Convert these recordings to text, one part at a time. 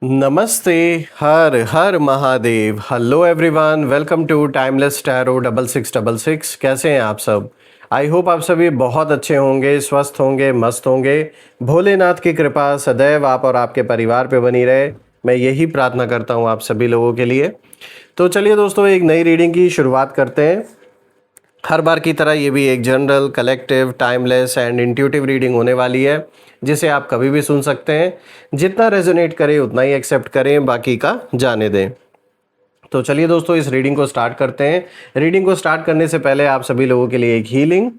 नमस्ते। हर हर Mahadev. Hello everyone, welcome to timeless tarot 6666। कैसे हैं आप सब? आई होप आप सभी बहुत अच्छे होंगे, स्वस्थ होंगे, मस्त होंगे। भोलेनाथ की कृपा सदैव आप और आपके परिवार पे बनी रहे, मैं यही प्रार्थना करता हूँ आप सभी लोगों के लिए। तो चलिए दोस्तों, एक नई रीडिंग की शुरुआत करते हैं। हर बार की तरह ये भी एक general, collective, timeless and intuitive reading होने वाली है, जिसे आप कभी भी सुन सकते हैं। जितना रेजोनेट करे उतना ही एक्सेप्ट करें, बाकी का जाने दें। तो चलिए दोस्तों, इस रीडिंग को स्टार्ट करते हैं। रीडिंग को स्टार्ट करने से पहले आप सभी लोगों के लिए एक हीलिंग।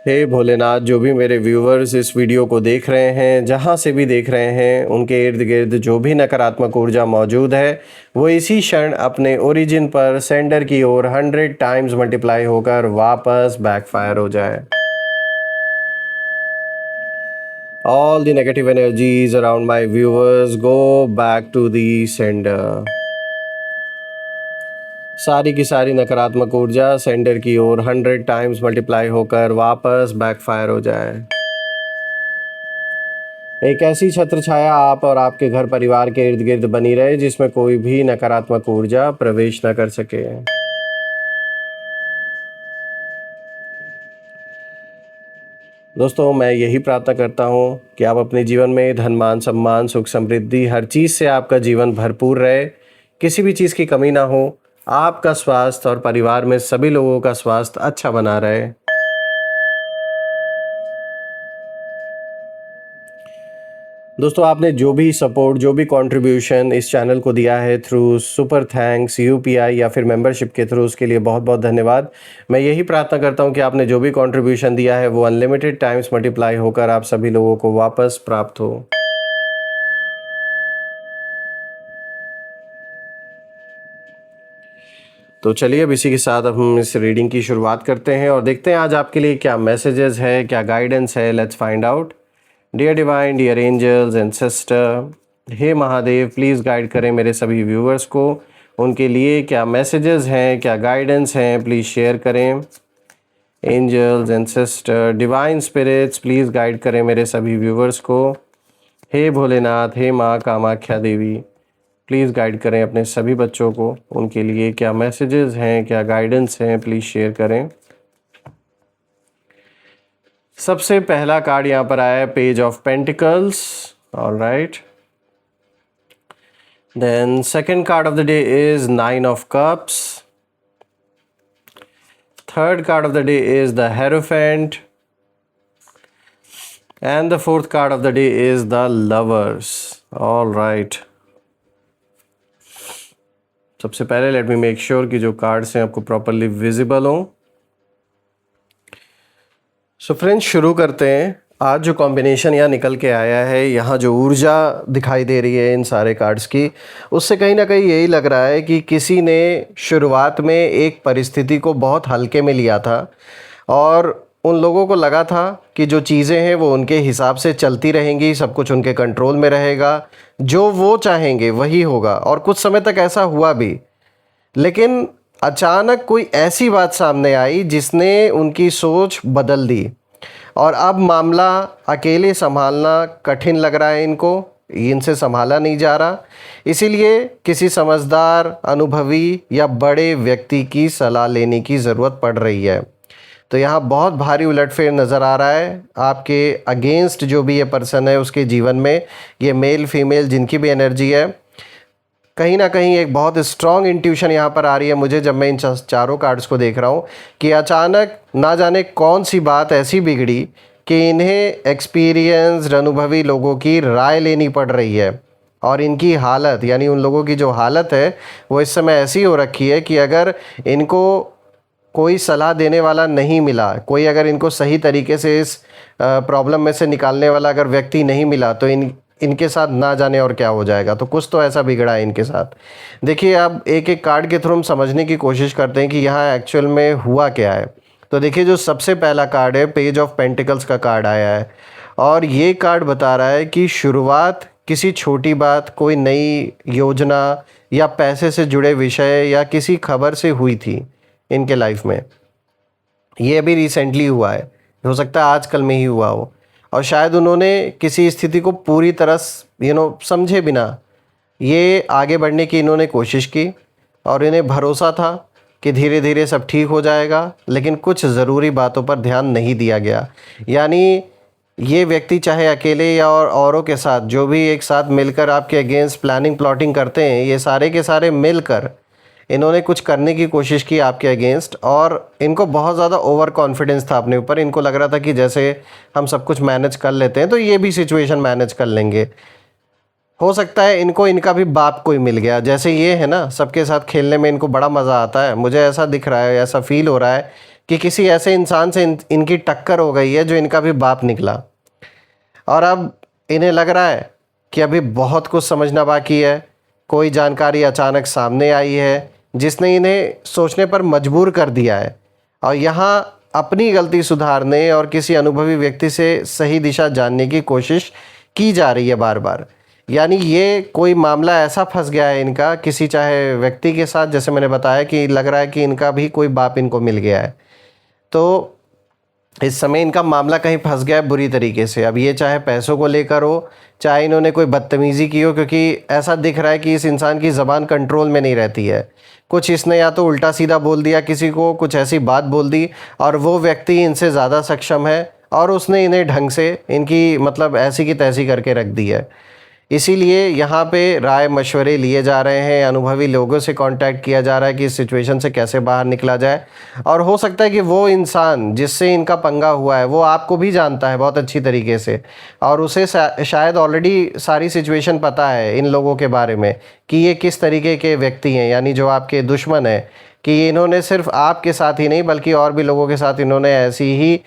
हे भोलेनाथ, जो भी मेरे व्यूवर्स इस वीडियो को देख रहे हैं, जहाँ से भी देख रहे हैं, उनके इर्द गिर्द जो भी नकारात्मक ऊर्जा मौजूद है, वो इसी क्षण अपने ओरिजिन पर सेंडर की ओर 100 टाइम्स मल्टीप्लाई होकर वापस बैकफायर हो जाए। All the negative energies around my viewers go back to the sender. सारी की सारी नकारात्मक ऊर्जा सेंडर की ओर 100 टाइम्स मल्टीप्लाई होकर वापस बैकफायर हो जाए। एक ऐसी छत्र छाया आप और आपके घर परिवार के इर्द गिर्द बनी रहे, जिसमें कोई भी नकारात्मक ऊर्जा प्रवेश न कर सके। दोस्तों, मैं यही प्रार्थना करता हूँ कि आप अपने जीवन में धन, मान, सम्मान, सुख, समृद्धि, हर चीज़ से आपका जीवन भरपूर रहे, किसी भी चीज़ की कमी ना हो, आपका स्वास्थ्य और परिवार में सभी लोगों का स्वास्थ्य अच्छा बना रहे। दोस्तों, आपने जो भी सपोर्ट, जो भी कंट्रीब्यूशन इस चैनल को दिया है थ्रू सुपर थैंक्स, यूपीआई या फिर मेंबरशिप के थ्रू, उसके लिए बहुत बहुत धन्यवाद। मैं यही प्रार्थना करता हूं कि आपने जो भी कंट्रीब्यूशन दिया है वो अनलिमिटेड टाइम्स मल्टीप्लाई होकर आप सभी लोगों को वापस प्राप्त हो। तो चलिए, अब इसी के साथ अब हम इस रीडिंग की शुरुआत करते हैं और देखते हैं आज आपके लिए क्या मैसेजेस है, क्या गाइडेंस है। Let's find out. Dear divine, dear angels and sister, हे महादेव, प्लीज़ गाइड करें मेरे सभी व्यूवर्स को। उनके लिए क्या मैसेजेस हैं, क्या गाइडेंस हैं, प्लीज़ शेयर करें। Angels and sister, divine spirits, please guide करें मेरे सभी व्यूवर्स को। हे भोलेनाथ, हे माँ कामाख्या देवी, प्लीज़ गाइड करें अपने सभी बच्चों को। उनके लिए क्या मैसेजेस हैं, क्या गाइडेंस हैं, प्लीज़ शेयर करें। सबसे पहला कार्ड यहाँ पर आया है page of pentacles. Alright, then second card of the day is 9 of cups. Third card of the day is the hierophant and the fourth card of the day is the lovers. Alright, सबसे पहले let me make sure कि जो cards हैं आपको properly visible हों। So friends, शुरू करते हैं। आज जो कॉम्बिनेशन यहाँ निकल के आया है, यहाँ जो ऊर्जा दिखाई दे रही है इन सारे कार्ड्स की, उससे कहीं ना कहीं यही लग रहा है कि किसी ने शुरुआत में एक परिस्थिति को बहुत हल्के में लिया था और उन लोगों को लगा था कि जो चीज़ें हैं वो उनके हिसाब से चलती रहेंगी, सब कुछ उनके कंट्रोल में रहेगा, जो वो चाहेंगे वही होगा। और कुछ समय तक ऐसा हुआ भी, लेकिन अचानक कोई ऐसी बात सामने आई जिसने उनकी सोच बदल दी और अब मामला अकेले संभालना कठिन लग रहा है इनको, इनसे संभाला नहीं जा रहा। इसीलिए किसी समझदार, अनुभवी या बड़े व्यक्ति की सलाह लेने की ज़रूरत पड़ रही है। तो यहाँ बहुत भारी उलटफेर नज़र आ रहा है आपके अगेंस्ट। जो भी ये पर्सन है उसके जीवन में, ये मेल फीमेल जिनकी भी एनर्जी है, कहीं ना कहीं एक बहुत स्ट्रॉन्ग इंट्यूशन यहाँ पर आ रही है मुझे, जब मैं इन चारों कार्ड्स को देख रहा हूँ, कि अचानक ना जाने कौन सी बात ऐसी बिगड़ी कि इन्हें एक्सपीरियंस्ड, अनुभवी लोगों की राय लेनी पड़ रही है। और इनकी हालत, यानी उन लोगों की जो हालत है वो इस समय ऐसी हो रखी है कि अगर इनको कोई सलाह देने वाला नहीं मिला, कोई अगर इनको सही तरीके से इस प्रॉब्लम में से निकालने वाला अगर व्यक्ति नहीं मिला, तो इनके साथ ना जाने और क्या हो जाएगा। तो कुछ तो ऐसा बिगड़ा है इनके साथ। देखिए, अब एक एक कार्ड के थ्रू हम समझने की कोशिश करते हैं कि यहाँ एक्चुअल में हुआ क्या है। तो देखिए, जो सबसे पहला कार्ड है, पेज ऑफ पेंटिकल्स का कार्ड आया है और ये कार्ड बता रहा है कि शुरुआत किसी छोटी बात, कोई नई योजना या पैसे से जुड़े विषय या किसी खबर से हुई थी इनके लाइफ में। ये अभी रिसेंटली हुआ है, हो सकता है आजकल में ही हुआ हो। और शायद उन्होंने किसी स्थिति को पूरी तरह समझे बिना ये आगे बढ़ने की इन्होंने कोशिश की और इन्हें भरोसा था कि धीरे धीरे सब ठीक हो जाएगा, लेकिन कुछ ज़रूरी बातों पर ध्यान नहीं दिया गया। यानी ये व्यक्ति चाहे अकेले या और औरों के साथ जो भी एक साथ मिलकर आपके अगेंस्ट प्लानिंग प्लॉटिंग करते हैं, ये सारे के सारे मिलकर इन्होंने कुछ करने की कोशिश की आपके अगेंस्ट, और इनको बहुत ज़्यादा ओवर कॉन्फिडेंस था अपने ऊपर। इनको लग रहा था कि जैसे हम सब कुछ मैनेज कर लेते हैं तो ये भी सिचुएशन मैनेज कर लेंगे। हो सकता है इनको इनका भी बाप कोई मिल गया, जैसे ये है ना, सबके साथ खेलने में इनको बड़ा मज़ा आता है। मुझे ऐसा दिख रहा है, ऐसा फील हो रहा है कि किसी ऐसे इंसान से इनकी टक्कर हो गई है जो इनका भी बाप निकला, और अब इन्हें लग रहा है कि अभी बहुत कुछ समझना बाकी है। कोई जानकारी अचानक सामने आई है जिसने इन्हें सोचने पर मजबूर कर दिया है, और यहाँ अपनी गलती सुधारने और किसी अनुभवी व्यक्ति से सही दिशा जानने की कोशिश की जा रही है बार बार। यानी ये कोई मामला ऐसा फंस गया है इनका किसी चाहे व्यक्ति के साथ, जैसे मैंने बताया कि लग रहा है कि इनका भी कोई बाप इनको मिल गया है। तो इस समय इनका मामला कहीं फंस गया है बुरी तरीके से। अब ये चाहे पैसों को लेकर हो, चाहे इन्होंने कोई बदतमीज़ी की हो, क्योंकि ऐसा दिख रहा है कि इस इंसान की ज़बान कंट्रोल में नहीं रहती है। कुछ इसने या तो उल्टा सीधा बोल दिया किसी को, कुछ ऐसी बात बोल दी, और वो व्यक्ति इनसे ज़्यादा सक्षम है और उसने इन्हें ढंग से इनकी ऐसी की तैसी करके रख दी है। इसीलिए यहाँ पे राय मशवरे लिए जा रहे हैं, अनुभवी लोगों से कांटेक्ट किया जा रहा है कि इस सिचुएशन से कैसे बाहर निकला जाए। और हो सकता है कि वो इंसान जिससे इनका पंगा हुआ है वो आपको भी जानता है बहुत अच्छी तरीके से, और उसे शायद ऑलरेडी सारी सिचुएशन पता है इन लोगों के बारे में कि ये किस तरीके के व्यक्ति हैं, यानी जो आपके दुश्मन हैं, कि इन्होंने सिर्फ आपके साथ ही नहीं बल्कि और भी लोगों के साथ इन्होंने ऐसी ही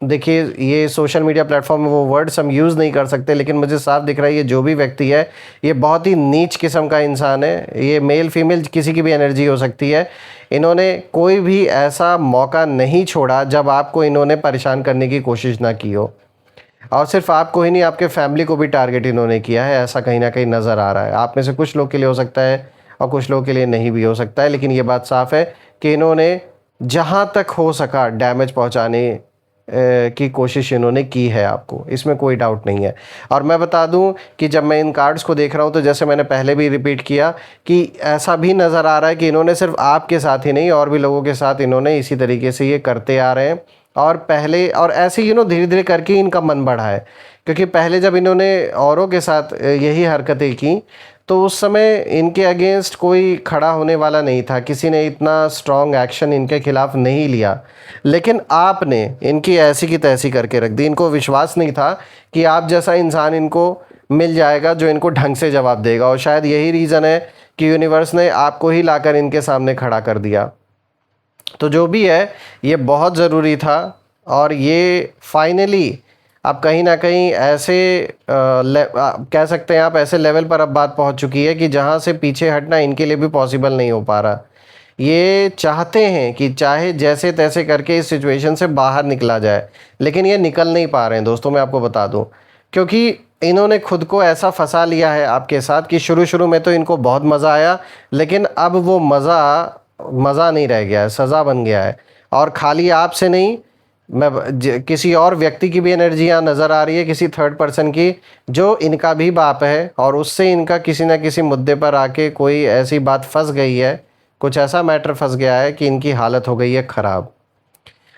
देखिए, ये सोशल मीडिया प्लेटफॉर्म में वो वर्ड्स हम यूज़ नहीं कर सकते, लेकिन मुझे साफ दिख रहा है ये जो भी व्यक्ति है ये बहुत ही नीच किस्म का इंसान है। ये मेल फीमेल किसी की भी एनर्जी हो सकती है। इन्होंने कोई भी ऐसा मौका नहीं छोड़ा जब आपको इन्होंने परेशान करने की कोशिश ना की हो, और सिर्फ आपको ही नहीं आपके फैमिली को भी टारगेट इन्होंने किया है, ऐसा कहीं ना कहीं नज़र आ रहा है। आप में से कुछ लोग के लिए हो सकता है और कुछ लोगों के लिए नहीं भी हो सकता है, लेकिन ये बात साफ़ है कि इन्होंने जहाँ तक हो सका डैमेज पहुँचाने की कोशिश इन्होंने की है आपको, इसमें कोई डाउट नहीं है। और मैं बता दूं कि जब मैं इन कार्ड्स को देख रहा हूं तो जैसे मैंने पहले भी रिपीट किया कि ऐसा भी नज़र आ रहा है कि इन्होंने सिर्फ आपके साथ ही नहीं और भी लोगों के साथ इन्होंने इसी तरीके से ये करते आ रहे हैं। और पहले और ऐसे धीरे धीरे करके इनका मन बढ़ा है, क्योंकि पहले जब इन्होंने औरों के साथ यही हरकतें की तो उस समय इनके अगेंस्ट कोई खड़ा होने वाला नहीं था, किसी ने इतना स्ट्रॉन्ग एक्शन इनके खिलाफ़ नहीं लिया। लेकिन आपने इनकी ऐसी की तैसी करके रख दी। इनको विश्वास नहीं था कि आप जैसा इंसान इनको मिल जाएगा जो इनको ढंग से जवाब देगा, और शायद यही रीज़न है कि यूनिवर्स ने आपको ही लाकर इनके सामने खड़ा कर दिया। तो जो भी है ये बहुत ज़रूरी था, और ये फाइनली अब कहीं ना कहीं ऐसे कह सकते हैं आप ऐसे लेवल पर अब बात पहुंच चुकी है कि जहां से पीछे हटना इनके लिए भी पॉसिबल नहीं हो पा रहा। ये चाहते हैं कि चाहे जैसे तैसे करके इस सिचुएशन से बाहर निकला जाए, लेकिन ये निकल नहीं पा रहे हैं दोस्तों, मैं आपको बता दूं, क्योंकि इन्होंने खुद को ऐसा फंसा लिया है आपके साथ कि शुरू में तो इनको बहुत मज़ा आया, लेकिन अब वो मज़ा नहीं रह गया है, सज़ा बन गया है। और खाली आपसे नहीं, किसी और व्यक्ति की भी एनर्जी यहाँ नज़र आ रही है, किसी थर्ड पर्सन की जो इनका भी बाप है, और उससे इनका किसी ना किसी मुद्दे पर आके कोई ऐसी बात फंस गई है, कुछ ऐसा मैटर फंस गया है कि इनकी हालत हो गई है ख़राब।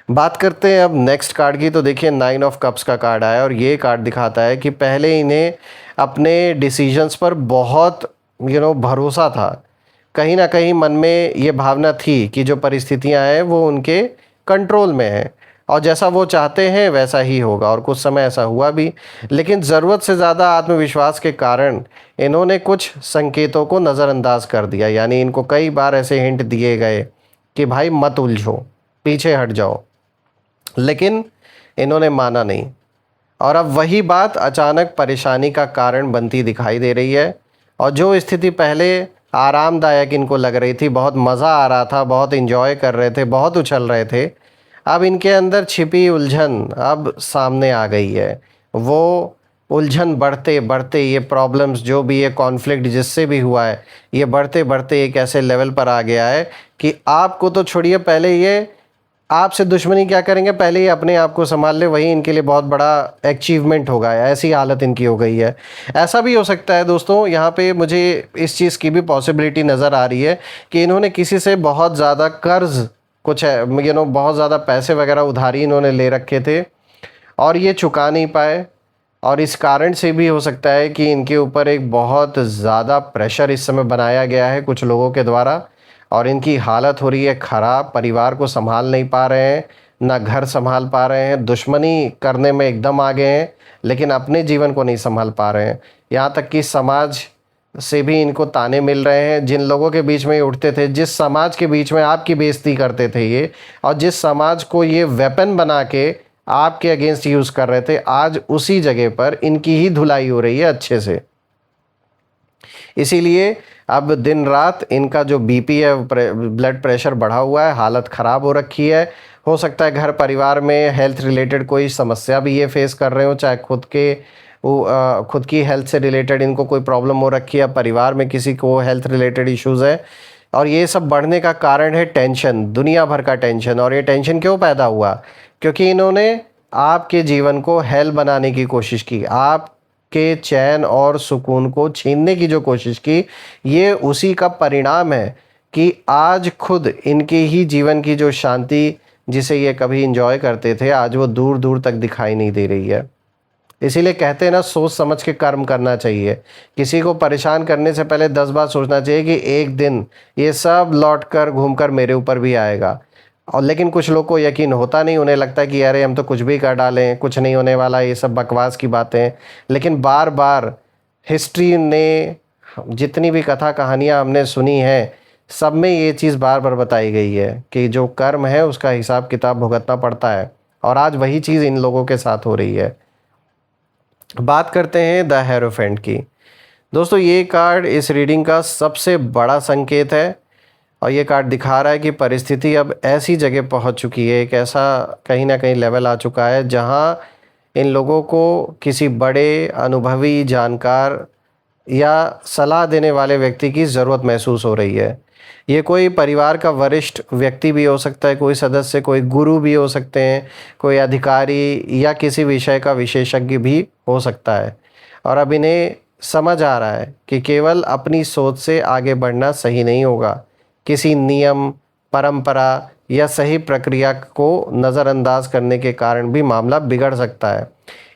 बात करते हैं अब नेक्स्ट कार्ड की। तो देखिए 9 ऑफ कप्स का कार्ड आया, और ये कार्ड दिखाता है कि पहले इन्हें अपने डिसीजंस पर बहुत भरोसा था, कहीं ना कहीं मन में ये भावना थी कि जो परिस्थितियां हैं वो उनके कंट्रोल में है और जैसा वो चाहते हैं वैसा ही होगा, और कुछ समय ऐसा हुआ भी। लेकिन ज़रूरत से ज़्यादा आत्मविश्वास के कारण इन्होंने कुछ संकेतों को नज़रअंदाज कर दिया। यानी इनको कई बार ऐसे हिंट दिए गए कि भाई मत उलझो, पीछे हट जाओ, लेकिन इन्होंने माना नहीं, और अब वही बात अचानक परेशानी का कारण बनती दिखाई दे रही है। और जो स्थिति पहले आरामदायक इनको लग रही थी, बहुत मज़ा आ रहा था, बहुत इन्जॉय कर रहे थे, बहुत उछल रहे थे, अब इनके अंदर छिपी उलझन अब सामने आ गई है। वो उलझन बढ़ते बढ़ते ये प्रॉब्लम्स जो भी ये कॉन्फ्लिक्ट जिससे भी हुआ है, ये बढ़ते बढ़ते एक ऐसे लेवल पर आ गया है कि आपको तो छोड़िए, पहले ये आपसे दुश्मनी क्या करेंगे, पहले ही अपने आप को संभाल ले, वही इनके लिए बहुत बड़ा अचीवमेंट होगा। ऐसी हालत इनकी हो गई है। ऐसा भी हो सकता है दोस्तों, यहाँ पे मुझे इस चीज़ की भी पॉसिबिलिटी नज़र आ रही है कि इन्होंने किसी से बहुत ज़्यादा कर्ज, कुछ है बहुत ज़्यादा पैसे वगैरह उधारी इन्होंने ले रखे थे और ये चुका नहीं पाए, और इस कारण से भी हो सकता है कि इनके ऊपर एक बहुत ज़्यादा प्रेशर इस समय बनाया गया है कुछ लोगों के द्वारा, और इनकी हालत हो रही है ख़राब। परिवार को संभाल नहीं पा रहे हैं, ना घर संभाल पा रहे हैं, दुश्मनी करने में एकदम आगे हैं, लेकिन अपने जीवन को नहीं संभाल पा रहे हैं। यहाँ तक कि समाज से भी इनको ताने मिल रहे हैं। जिन लोगों के बीच में ये उठते थे, जिस समाज के बीच में आपकी बेइज्जती करते थे ये, और जिस समाज को ये वेपन बना के आपके अगेंस्ट यूज़ कर रहे थे, आज उसी जगह पर इनकी ही धुलाई हो रही है अच्छे से। इसीलिए अब दिन रात इनका जो बीपी है, ब्लड प्रेशर बढ़ा हुआ है, हालत ख़राब हो रखी है। हो सकता है घर परिवार में हेल्थ रिलेटेड कोई समस्या भी ये फेस कर रहे हो, चाहे खुद की हेल्थ से रिलेटेड इनको कोई प्रॉब्लम हो रखी है, परिवार में किसी को हेल्थ रिलेटेड इश्यूज़ है। और ये सब बढ़ने का कारण है टेंशन, दुनिया भर का टेंशन। और ये टेंशन क्यों पैदा हुआ? क्योंकि इन्होंने आपके जीवन को हेल बनाने की कोशिश की, आपके चैन और सुकून को छीनने की जो कोशिश की, ये उसी का परिणाम है कि आज खुद इनके ही जीवन की जो शांति जिसे ये कभी इंजॉय करते थे, आज वो दूर दूर तक दिखाई नहीं दे रही है। इसीलिए कहते हैं ना, सोच समझ के कर्म करना चाहिए। किसी को परेशान करने से पहले 10 बार सोचना चाहिए कि एक दिन ये सब लौट कर घूम कर मेरे ऊपर भी आएगा। और लेकिन कुछ लोग को यकीन होता नहीं, उन्हें लगता है कि अरे हम तो कुछ भी कर डालें, कुछ नहीं होने वाला, ये सब बकवास की बातें। लेकिन बार बार हिस्ट्री ने, जितनी भी कथा कहानियाँ हमने सुनी हैं, सब में ये चीज़ बार बार बताई गई है कि जो कर्म है उसका हिसाब किताब भुगतना पड़ता है। और आज वही चीज़ इन लोगों के साथ हो रही है। बात करते हैं द हेरोफेंट की। दोस्तों, ये कार्ड इस रीडिंग का सबसे बड़ा संकेत है, और ये कार्ड दिखा रहा है कि परिस्थिति अब ऐसी जगह पहुंच चुकी है, एक ऐसा कहीं ना कहीं लेवल आ चुका है जहां इन लोगों को किसी बड़े अनुभवी जानकार या सलाह देने वाले व्यक्ति की ज़रूरत महसूस हो रही है। ये कोई परिवार का वरिष्ठ व्यक्ति भी हो सकता है, कोई सदस्य, कोई गुरु भी हो सकते हैं, कोई अधिकारी या किसी विषय का विशेषज्ञ भी हो सकता है। और अब इन्हें समझ आ रहा है कि केवल अपनी सोच से आगे बढ़ना सही नहीं होगा। किसी नियम, परंपरा या सही प्रक्रिया को नज़रअंदाज करने के कारण भी मामला बिगड़ सकता है।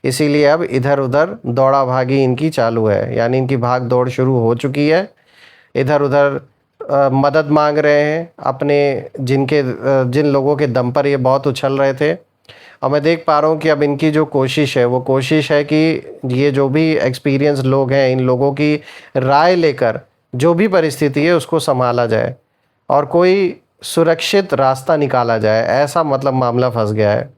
इसीलिए अब इधर उधर दौड़ा भागी इनकी चालू है, यानी इनकी भाग दौड़ शुरू हो चुकी है। इधर उधर मदद मांग रहे हैं अपने, जिन लोगों के दम पर ये बहुत उछल रहे थे। और मैं देख पा रहा हूँ कि अब इनकी जो कोशिश है, वो कोशिश है कि ये जो भी एक्सपीरियंस लोग हैं, इन लोगों की राय लेकर जो भी परिस्थिति है उसको संभाला जाए और कोई सुरक्षित रास्ता निकाला जाए। ऐसा मतलब मामला फंस गया है।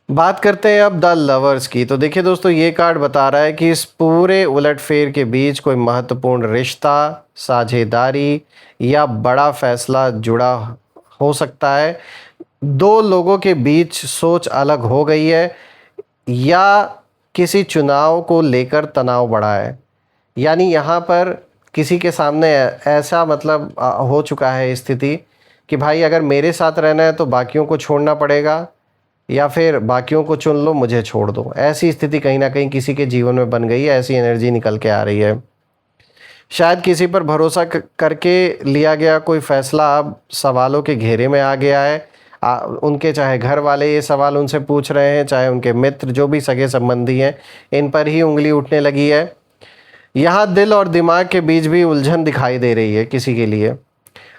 बात करते हैं अब द लवर्स की। तो देखिए दोस्तों, ये कार्ड बता रहा है कि इस पूरे उलटफेर के बीच कोई महत्वपूर्ण रिश्ता, साझेदारी या बड़ा फैसला जुड़ा हो सकता है। दो लोगों के बीच सोच अलग हो गई है, या किसी चुनाव को लेकर तनाव बढ़ा है। यानी यहाँ पर किसी के सामने ऐसा मतलब हो चुका है स्थिति कि भाई अगर मेरे साथ रहना है तो बाकियों को छोड़ना पड़ेगा, या फिर बाकियों को चुन लो, मुझे छोड़ दो। ऐसी स्थिति कहीं ना कहीं किसी के जीवन में बन गई है, ऐसी एनर्जी निकल के आ रही है। शायद किसी पर भरोसा करके लिया गया कोई फैसला अब सवालों के घेरे में आ गया है। उनके चाहे घर वाले ये सवाल उनसे पूछ रहे हैं, चाहे उनके मित्र, जो भी सगे संबंधी हैं, इन पर ही उंगली उठने लगी है। यहाँ दिल और दिमाग के बीच भी उलझन दिखाई दे रही है किसी के लिए।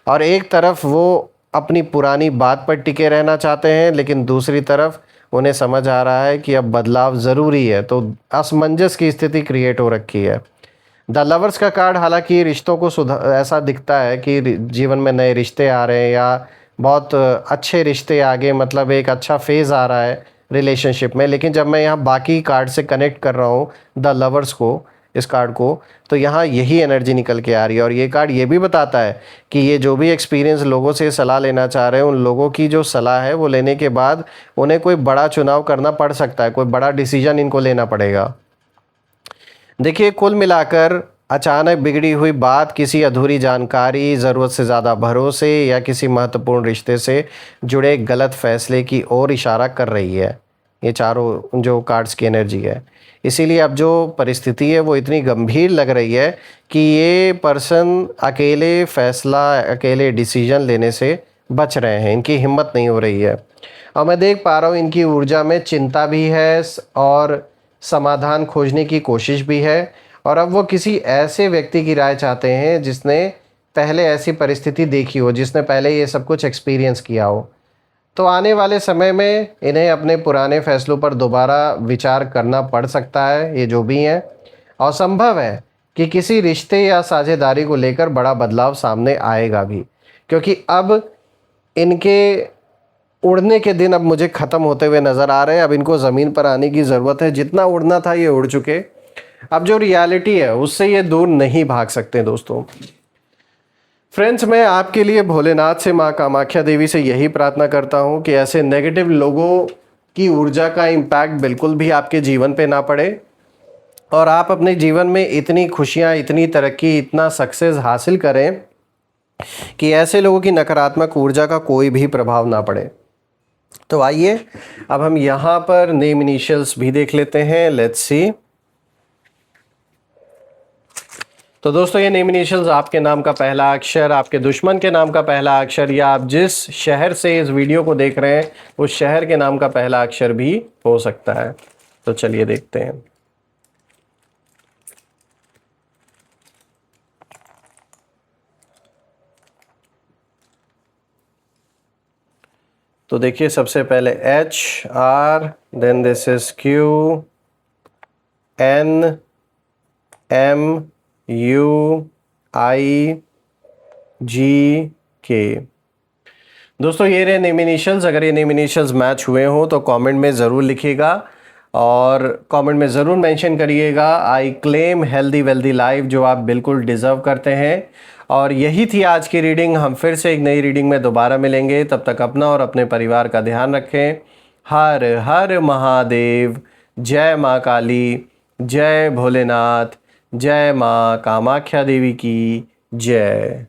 और एक तरफ वो अपनी पुरानी बात पर टिके रहना चाहते हैं, लेकिन दूसरी तरफ उन्हें समझ आ रहा है कि अब बदलाव ज़रूरी है। तो असमंजस की स्थिति क्रिएट हो रखी है। द लवर्स का कार्ड हालांकि रिश्तों को ऐसा दिखता है कि जीवन में नए रिश्ते आ रहे हैं, या बहुत अच्छे रिश्ते आगे, मतलब एक अच्छा फेज़ आ रहा है रिलेशनशिप में। लेकिन जब मैं यहाँ बाकी कार्ड से कनेक्ट कर रहा हूँ द लवर्स को, इस कार्ड को, तो यहाँ यही एनर्जी निकल के आ रही है। और ये कार्ड ये भी बताता है कि ये जो भी एक्सपीरियंस लोगों से सलाह लेना चाह रहे हैं, उन लोगों की जो सलाह है वो लेने के बाद उन्हें कोई बड़ा चुनाव करना पड़ सकता है, कोई बड़ा डिसीजन इनको लेना पड़ेगा। देखिए, कुल मिलाकर अचानक बिगड़ी हुई बात, किसी अधूरी जानकारी, ज़रूरत से ज़्यादा भरोसे या किसी महत्वपूर्ण रिश्ते से जुड़े गलत फैसले की ओर इशारा कर रही है। ये चारों जो कार्ड्स की एनर्जी है, इसीलिए अब जो परिस्थिति है वो इतनी गंभीर लग रही है कि ये पर्सन अकेले फैसला, अकेले डिसीजन लेने से बच रहे हैं, इनकी हिम्मत नहीं हो रही है। और मैं देख पा रहा हूँ इनकी ऊर्जा में चिंता भी है और समाधान खोजने की कोशिश भी है। और अब वो किसी ऐसे व्यक्ति की राय चाहते हैं जिसने पहले ऐसी परिस्थिति देखी हो, जिसने पहले ये सब कुछ एक्सपीरियंस किया हो। तो आने वाले समय में इन्हें अपने पुराने फैसलों पर दोबारा विचार करना पड़ सकता है, ये जो भी हैं। और संभव है कि किसी रिश्ते या साझेदारी को लेकर बड़ा बदलाव सामने आएगा भी, क्योंकि अब इनके उड़ने के दिन अब मुझे ख़त्म होते हुए नज़र आ रहे हैं। अब इनको ज़मीन पर आने की ज़रूरत है, जितना उड़ना था ये उड़ चुके। अब जो रियलिटी है उससे ये दूर नहीं भाग सकते दोस्तों। फ्रेंड्स, मैं आपके लिए भोलेनाथ से, माँ कामाख्या देवी से यही प्रार्थना करता हूँ कि ऐसे नेगेटिव लोगों की ऊर्जा का इम्पैक्ट बिल्कुल भी आपके जीवन पे ना पड़े और आप अपने जीवन में इतनी खुशियाँ, इतनी तरक्की, इतना सक्सेस हासिल करें कि ऐसे लोगों की नकारात्मक ऊर्जा का कोई भी प्रभाव ना पड़े। तो आइए अब हम यहाँ पर नेम इनिशियल्स भी देख लेते हैं। Let's see. तो दोस्तों, ये नेम इनिशियल्स आपके नाम का पहला अक्षर, आपके दुश्मन के नाम का पहला अक्षर, या आप जिस शहर से इस वीडियो को देख रहे हैं उस शहर के नाम का पहला अक्षर भी हो सकता है। तो चलिए देखते हैं। तो देखिए, सबसे पहले HR, then this is QNMUIGK। दोस्तों, ये रहे नेम इनिशियल्स। अगर ये नेम इनिशियल्स मैच हुए हों तो कमेंट में ज़रूर लिखिएगा और कमेंट में ज़रूर मेंशन करिएगा I claim healthy wealthy life, जो आप बिल्कुल डिज़र्व करते हैं। और यही थी आज की रीडिंग। हम फिर से एक नई रीडिंग में दोबारा मिलेंगे। तब तक अपना और अपने परिवार का ध्यान रखें। हर हर महादेव। जय माँ काली, जय भोलेनाथ, जय माँ कामाख्या देवी की जय।